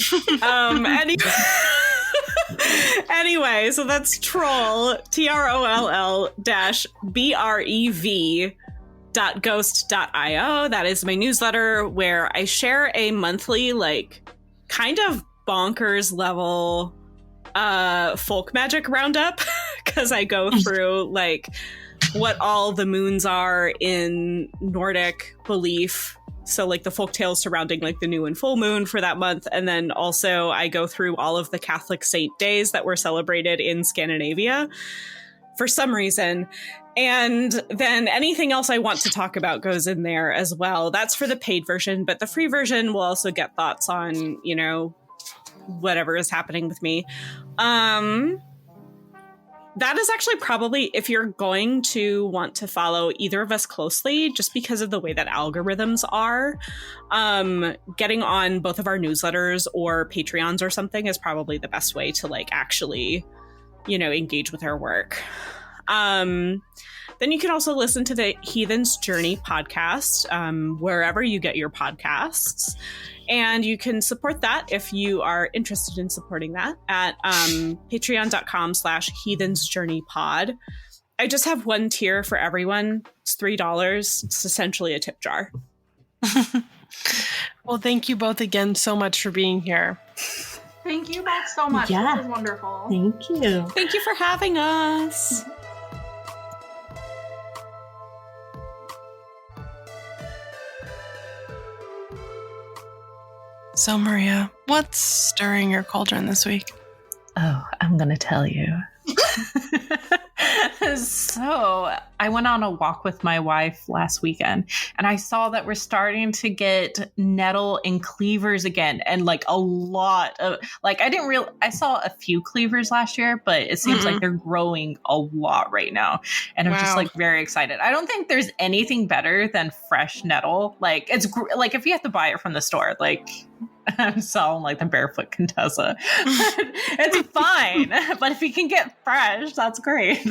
Anyway, so that's troll, TROLL-BREV.ghost.io. That is my newsletter where I share a monthly, like, kind of bonkers level folk magic roundup, because I go through, like, what all the moons are in Nordic belief. So, like, the folk tales surrounding, like, the new and full moon for that month. And then also I go through all of the Catholic saint days that were celebrated in Scandinavia for some reason. And then anything else I want to talk about goes in there as well. That's for the paid version. But the free version will also get thoughts on, you know, whatever is happening with me. That is actually probably, if you're going to want to follow either of us closely, just because of the way that algorithms are, getting on both of our newsletters or Patreons or something is probably the best way to, like, actually, you know, engage with our work. Then you can also listen to the Heathen's Journey podcast, wherever you get your podcasts. And you can support that if you are interested in supporting that at patreon.com/heathensjourneypod. I just have one tier for everyone. It's $3. It's essentially a tip jar. Well, thank you both again so much for being here. Thank you both so much. Yeah. This is wonderful. Thank you. Thank you for having us. So, Maria, what's stirring your cauldron this week? Oh, I'm going to tell you. So I went on a walk with my wife last weekend, and I saw that we're starting to get nettle and cleavers again. And like a lot of, like, I saw a few cleavers last year, but it seems like they're growing a lot right now. And I'm just like very excited. I don't think there's anything better than fresh nettle. Like, it's like if you have to buy it from the store, like, I'm selling like the Barefoot Contessa. It's fine. But if you can get fresh, that's great.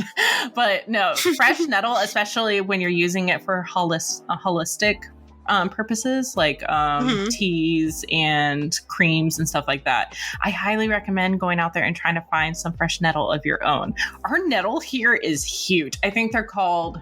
But no, fresh nettle, especially when you're using it for holistic purposes, like teas and creams and stuff like that. I highly recommend going out there and trying to find some fresh nettle of your own. Our nettle here is huge. I think they're called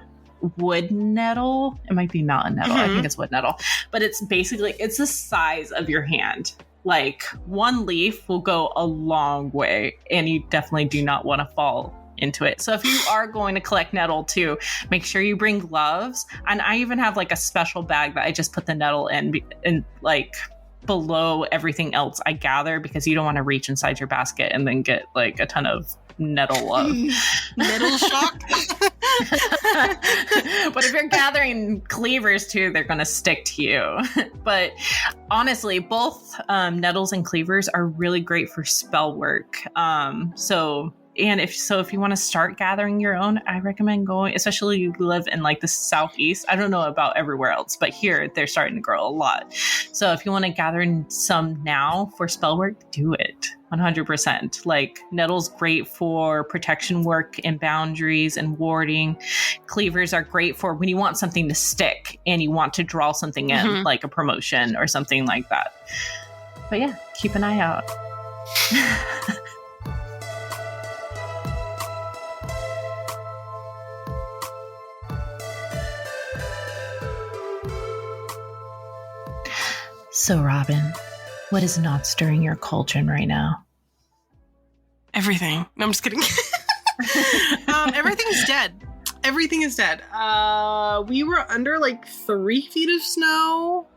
wood nettle. It might be mountain nettle. I think it's wood nettle, but it's basically, it's the size of your hand. Like one leaf will go a long way, and you definitely do not want to fall into it. So if you are going to collect nettle too, make sure you bring gloves. And I even have like a special bag that I just put the nettle in, and like below everything else I gather, because you don't want to reach inside your basket and then get like a ton of nettle love. Nettle shock. But if you're gathering cleavers too, they're going to stick to you. But honestly, both nettles and cleavers are really great for spell work. If you want to start gathering your own, I recommend going, especially if you live in like the southeast. I don't know about everywhere else, but here they're starting to grow a lot. So if you want to gather some now for spell work, do it 100%. Like nettle's great for protection work and boundaries and warding. Cleavers are great for when you want something to stick and you want to draw something in, like a promotion or something like that. But yeah, keep an eye out. So, Robin, what is not stirring your cauldron right now? Everything. No, I'm just kidding. Everything's dead. Everything is dead. We were under like 3 feet of snow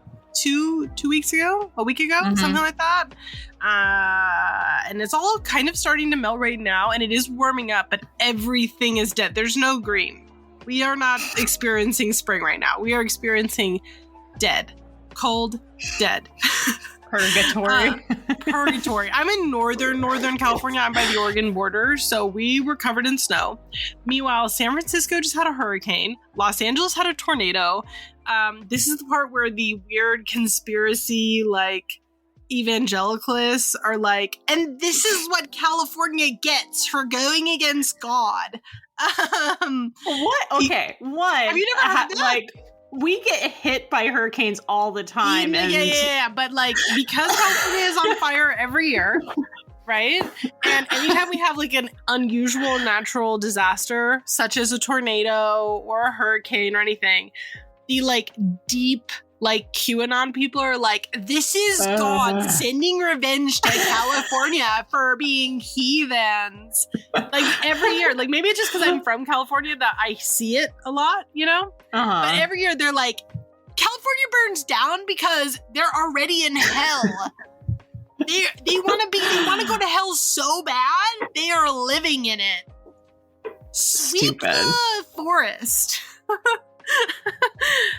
a week ago, something like that. And it's all kind of starting to melt right now, and it is warming up, but everything is dead. There's no green. We are not experiencing spring right now. We are experiencing dead. Cold, dead. Purgatory. Purgatory. I'm in northern California. I'm by the Oregon border, so we were covered in snow. Meanwhile, San Francisco just had a hurricane. Los Angeles had a tornado. This is the part where the weird conspiracy, like, evangelicalists are like, and this is what California gets for going against God. What? Okay, one. Have you never heard that? Like, we get hit by hurricanes all the time. Yeah. But like, because California is on fire every year, right? And anytime we have like an unusual natural disaster, such as a tornado or a hurricane or anything, the like deep like QAnon people are like, this is God sending revenge to California for being heathens. Like every year, like maybe it's just because I'm from California that I see it a lot, you know? But every year they're like, California burns down because they're already in hell. They want to go to hell so bad, they are living in it. Sweep the forest.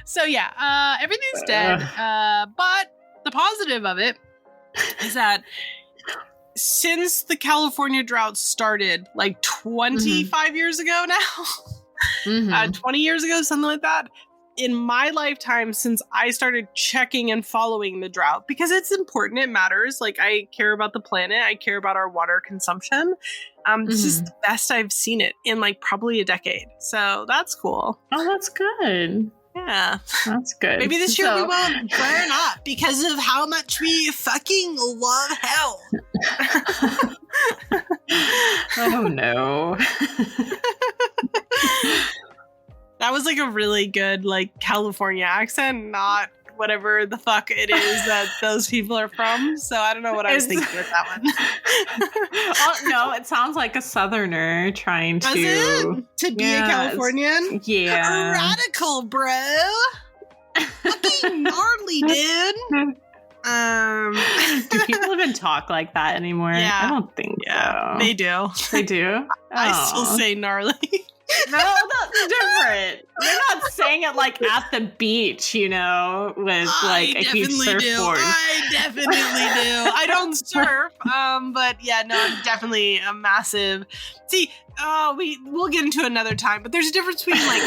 So yeah, everything's dead. But the positive of it is that since the California drought started like 25 years ago now, 20 years ago, something like that, in my lifetime, since I started checking and following the drought, because it's important, it matters. Like, I care about the planet, I care about our water consumption. This is the best I've seen it in like probably a decade. So that's cool. Oh, that's good. Yeah. That's good. Maybe this year we won't burn up because of how much we fucking love hell. Oh no. That was like a really good like California accent, not whatever the fuck it is that those people are from. So I don't know what I was thinking with that one. Oh no, it sounds like a Southerner trying to be a Californian. Yeah, radical, bro. Fucking gnarly, dude. Do people even talk like that anymore? Yeah. I don't think so. They do. They do? I still say gnarly. No, that's different. They're not saying it like at the beach, you know, with like a huge surfboard. I definitely do. I don't surf, but yeah, no, I'm definitely a massive. See, we'll get into it another time, but there's a difference between like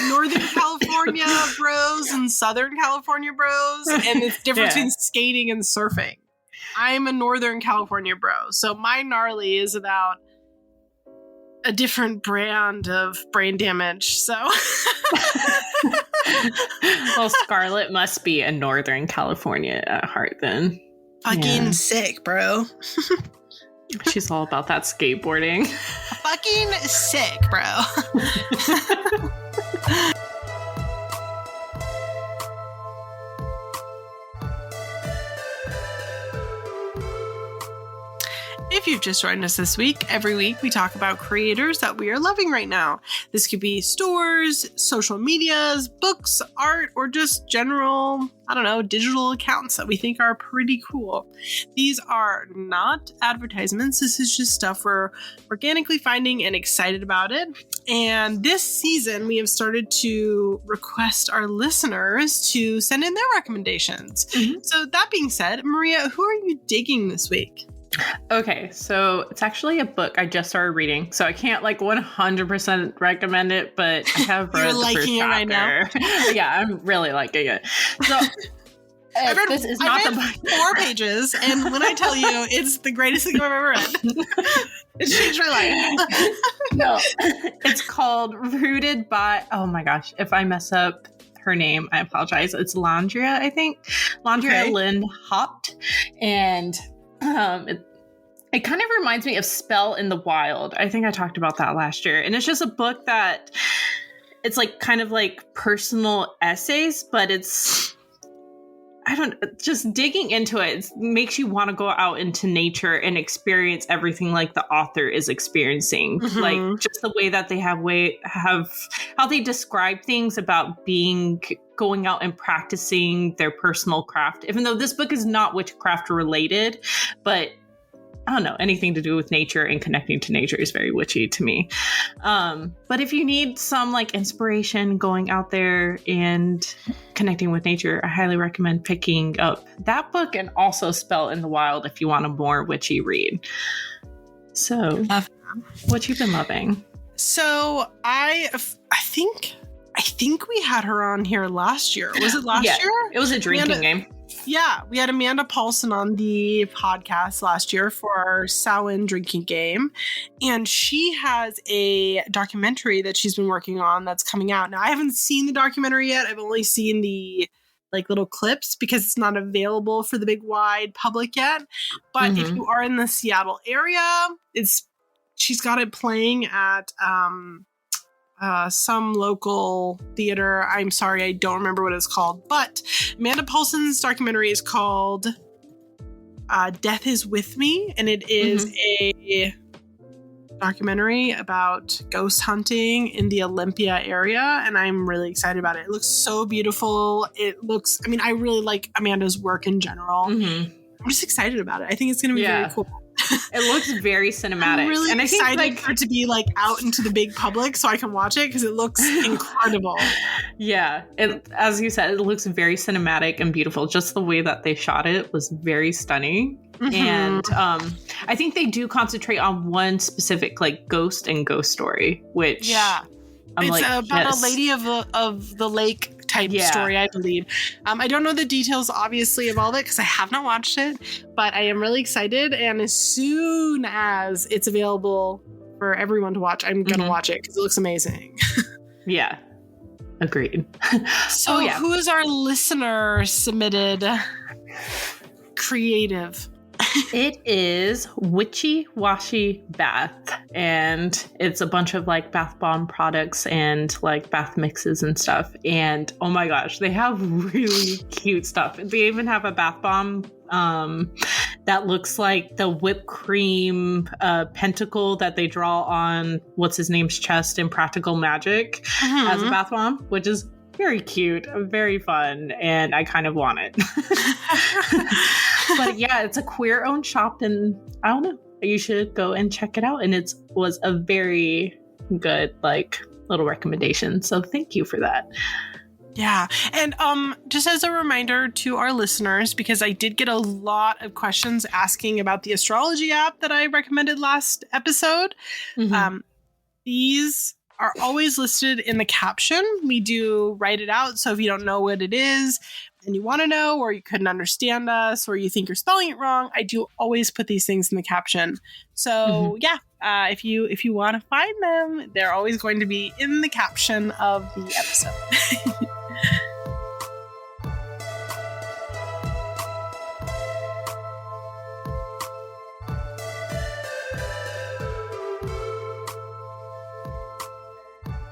Northern California bros and Southern California bros, and it's different between skating and surfing. I'm a Northern California bro, so my gnarly is about a different brand of brain damage, so. Well, Scarlett must be a Northern California at heart then. Fucking sick, bro. She's all about that skateboarding. Fucking sick, bro. If you've just joined us this week, every week we talk about creators that we are loving right now. This could be stores, social medias, books, art, or just general, digital accounts that we think are pretty cool. These are not advertisements. This is just stuff we're organically finding and excited about it. And this season, we have started to request our listeners to send in their recommendations. So that being said, Maria, who are you digging this week? Okay, so it's actually a book I just started reading, so I can't like 100% recommend it, but I have read the first chapter. Right now. Yeah, I'm really liking it. So I read 4 pages, and when I tell you, it's the greatest thing I've ever read. It changed my life. No, it's called Rooted by. Oh my gosh, if I mess up her name, I apologize. It's Lyanda, I think. Lyanda Lynn Haupt, and it kind of reminds me of Spell in the Wild. I think I talked about that last year. And it's just a book that it's like kind of like personal essays, but it's, just digging into it makes you want to go out into nature and experience everything like the author is experiencing. Like just the way that they have how they describe things about going out and practicing their personal craft, even though this book is not witchcraft related, but I don't know, anything to do with nature and connecting to nature is very witchy to me. But if you need some like inspiration going out there and connecting with nature, I highly recommend picking up that book and also Spell in the Wild if you want a more witchy read. So, what you been loving? So I think we had her on here last year. Was it last year? It was a drinking game. Yeah, we had Amanda Paulson on the podcast last year for our Samhain drinking game. And she has a documentary that she's been working on that's coming out. Now, I haven't seen the documentary yet. I've only seen the little clips because it's not available for the big wide public yet. But if you are in the Seattle area, she's got it playing at some local theater. I'm sorry, I don't remember what it's called. But Amanda Paulson's documentary is called Death is With Me. And it is a documentary about ghost hunting in the Olympia area. And I'm really excited about it. It looks so beautiful. I really like Amanda's work in general. I'm just excited about it. I think it's going to be very cool. It looks very cinematic. I'm really and excited I think, for it to be out into the big public so I can watch it because it looks incredible. Yeah. As you said, it looks very cinematic and beautiful. Just the way that they shot it was very stunning. And I think they do concentrate on one specific ghost and ghost story, which it's about a lady of the lake type story, I believe. I don't know the details, obviously, of all of it because I have not watched it, but I am really excited. And as soon as it's available for everyone to watch, I'm going to watch it because it looks amazing. Yeah. Agreed. So who is our listener submitted creative? It is Witchy Washy Bath, and it's a bunch of bath bomb products and bath mixes and stuff. And oh my gosh, they have really cute stuff. They even have a bath bomb that looks like the whipped cream pentacle that they draw on what's his name's chest in Practical Magic as a bath bomb, which is very cute, very fun, and I kind of want it. But yeah, it's a queer-owned shop, and I don't know. You should go and check it out. And it was a very good, little recommendation. So thank you for that. Yeah. And just as a reminder to our listeners, because I did get a lot of questions asking about the astrology app that I recommended last episode. These are always listed in the caption. We do write it out. So if you don't know what it is and you want to know, or you couldn't understand us, or you think you're spelling it wrong, I do always put these things in the caption. So if you want to find them, they're always going to be in the caption of the episode.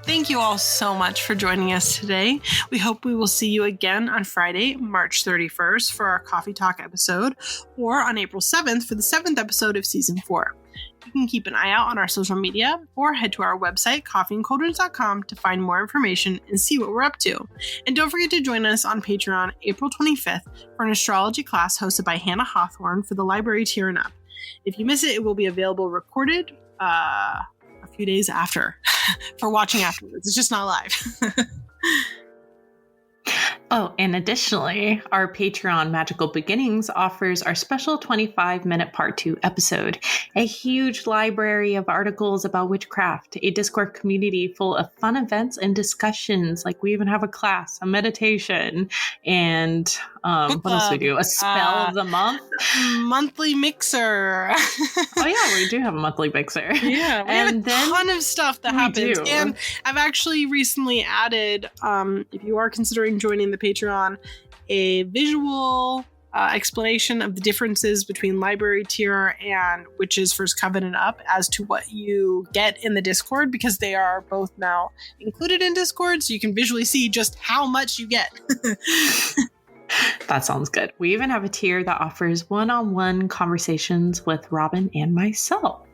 Thank you all so much for joining us today. We hope we will see you again on Friday, March 31st for our Coffee Talk episode, or on April 7th for the 7th episode of Season 4. You can keep an eye out on our social media or head to our website, coffeeandcauldrons.com, to find more information and see what we're up to. And don't forget to join us on Patreon April 25th for an astrology class hosted by Hannah Hawthorne for the library tier and up. If you miss it, it will be available recorded a few days after for watching afterwards. It's just not live. Oh, and additionally, our Patreon Magical Beginnings offers our special 25-minute Part 2 episode, a huge library of articles about witchcraft, a Discord community full of fun events and discussions. We even have a class, a meditation, and what else we do? A spell of the month. Monthly mixer. Oh yeah, we do have a monthly mixer. Yeah, we have a ton of stuff that happens. Do. And I've actually recently added, if you are considering joining the Patreon, a visual explanation of the differences between library tier and Witches First Covenant up as to what you get in the Discord, because they are both now included in Discord, so you can visually see just how much you get. That sounds good. We even have a tier that offers one-on-one conversations with Robin and myself.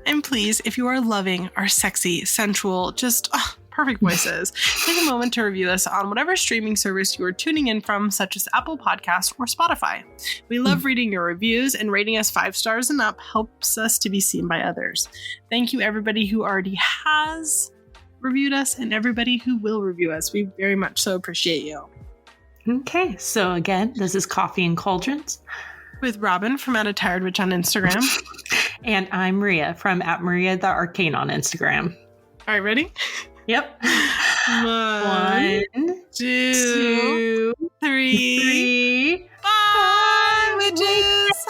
And please, if you are loving our sexy, sensual, just perfect voices, take a moment to review us on whatever streaming service you are tuning in from, such as Apple Podcasts or Spotify. We love reading your reviews, and rating us 5 stars and up helps us to be seen by others. Thank you, everybody who already has reviewed us and everybody who will review us. We very much so appreciate you. Okay, so again, this is Coffee and Cauldrons with Robin from At a Tired Witch on Instagram. And I'm Maria from @Maria_the_Arcane on Instagram. All right, ready? Yep. 1, 2, 3. Bye, witches.